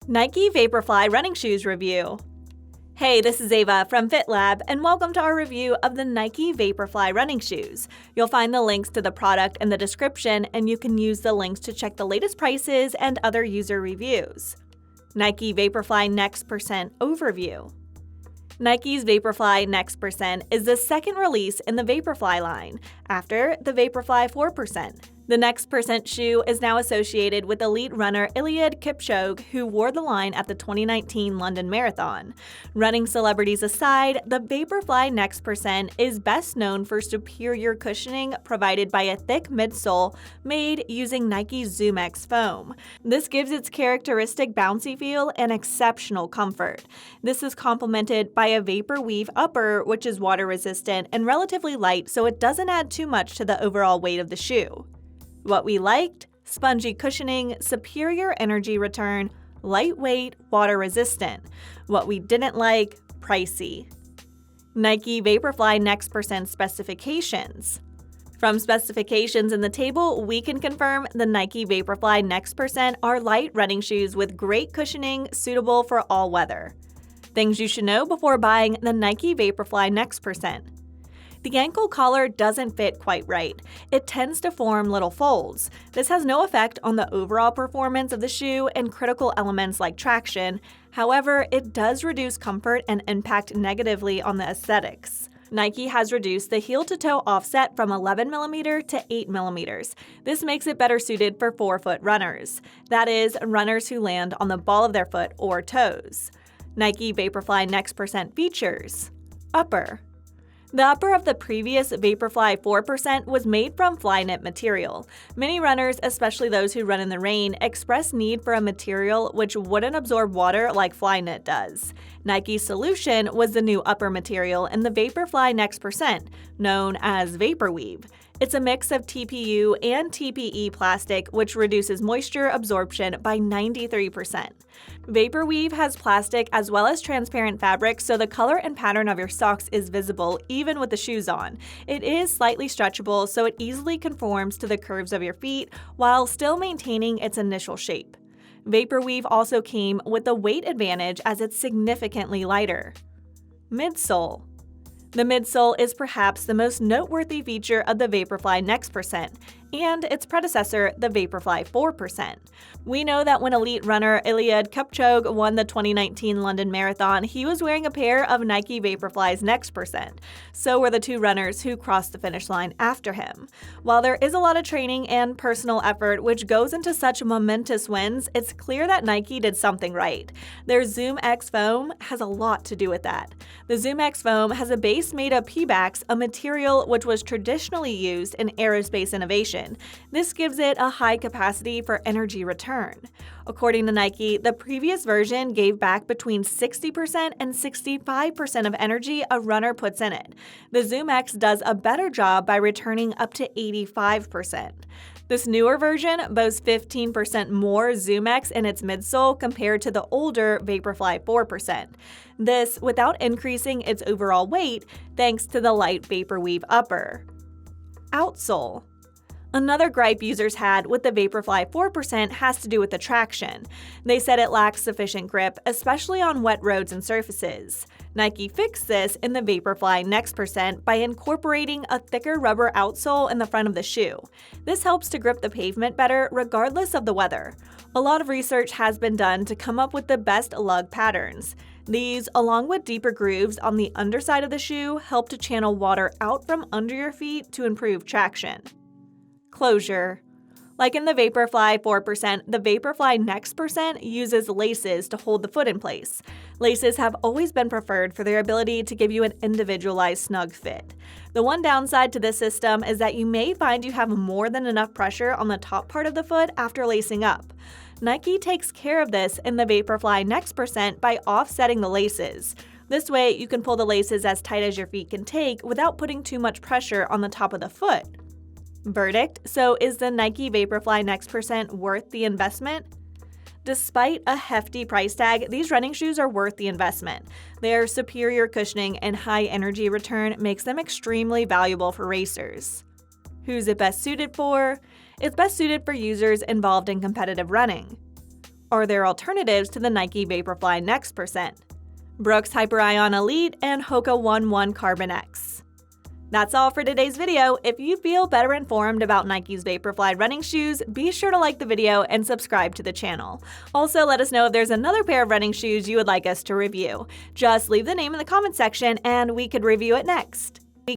Nike Vaporfly running shoes review. Hey, this is Ava from FitLab, and welcome to our review of the Nike Vaporfly running shoes. You'll find the links to the product in the description, and you can use the links to check the latest prices and other user reviews. Nike Vaporfly NEXT % overview. Nike's Vaporfly NEXT % is the second release in the Vaporfly line, after the Vaporfly 4%. The NEXT % shoe is now associated with elite runner Eliud Kipchoge, who wore the line at the 2019 London Marathon. Running celebrities aside, the Vaporfly NEXT % is best known for superior cushioning provided by a thick midsole made using Nike ZoomX foam. This gives its characteristic bouncy feel and exceptional comfort. This is complemented by a vaporweave upper, which is water resistant and relatively light, so it doesn't add too much to the overall weight of the shoe. What we liked: spongy cushioning, superior energy return, lightweight, water resistant. What we didn't like: pricey. Nike Vaporfly NEXT % specifications. From specifications in the table, we can confirm the Nike Vaporfly NEXT % are light running shoes with great cushioning, suitable for all weather. Things you should know before buying the Nike Vaporfly NEXT %. The ankle collar doesn't fit quite right. It tends to form little folds. This has no effect on the overall performance of the shoe and critical elements like traction. However, it does reduce comfort and impact negatively on the aesthetics. Nike has reduced the heel-to-toe offset from 11mm to 8mm. This makes it better suited for forefoot runners. That is, runners who land on the ball of their foot or toes. Nike Vaporfly NEXT % features. Upper. The upper of the previous Vaporfly 4% was made from Flyknit material. Many runners, especially those who run in the rain, express need for a material which wouldn't absorb water like Flyknit does. Nike's solution was the new upper material in the Vaporfly NEXT %, known as Vaporweave. It's a mix of TPU and TPE plastic, which reduces moisture absorption by 93%. Vaporweave has plastic as well as transparent fabric, so the color and pattern of your socks is visible even with the shoes on. It is slightly stretchable, so it easily conforms to the curves of your feet while still maintaining its initial shape. Vaporweave also came with a weight advantage as it's significantly lighter. Midsole. The midsole is perhaps the most noteworthy feature of the Vaporfly NEXT % and its predecessor, the Vaporfly 4%. We know that when elite runner Eliud Kipchoge won the 2019 London Marathon, he was wearing a pair of Nike Vaporfly's NEXT %. So were the two runners who crossed the finish line after him. While there is a lot of training and personal effort which goes into such momentous wins, it's clear that Nike did something right. Their ZoomX foam has a lot to do with that. The ZoomX foam has a base made of Pebax, a material which was traditionally used in aerospace innovation. This gives it a high capacity for energy return. According to Nike, the previous version gave back between 60% and 65% of energy a runner puts in it. The ZoomX does a better job by returning up to 85%. This newer version boasts 15% more ZoomX in its midsole compared to the older Vaporfly 4%. This without increasing its overall weight thanks to the light Vaporweave upper. Outsole. Another gripe users had with the Vaporfly 4% has to do with the traction. They said it lacks sufficient grip, especially on wet roads and surfaces. Nike fixed this in the Vaporfly NEXT % by incorporating a thicker rubber outsole in the front of the shoe. This helps to grip the pavement better regardless of the weather. A lot of research has been done to come up with the best lug patterns. These, along with deeper grooves on the underside of the shoe, help to channel water out from under your feet to improve traction. Closure. Like in the Vaporfly 4%, the Vaporfly NEXT % uses laces to hold the foot in place. Laces have always been preferred for their ability to give you an individualized snug fit. The one downside to this system is that you may find you have more than enough pressure on the top part of the foot after lacing up. Nike takes care of this in the Vaporfly NEXT % by offsetting the laces. This way, you can pull the laces as tight as your feet can take without putting too much pressure on the top of the foot. Verdict: so is the Nike Vaporfly NEXT % worth the investment? Despite a hefty price tag, these running shoes are worth the investment. Their superior cushioning and high energy return makes them extremely valuable for racers. Who's it best suited for? It's best suited for users involved in competitive running. are their alternatives to the Nike Vaporfly NEXT %, Brooks Hyper Ion Elite, and Hoka 11 Carbon X. That's all for today's video. If you feel better informed about Nike's Vaporfly running shoes, be sure to like the video and subscribe to the channel. Also, let us know if there's another pair of running shoes you would like us to review. Just leave the name in the comment section and we could review it next.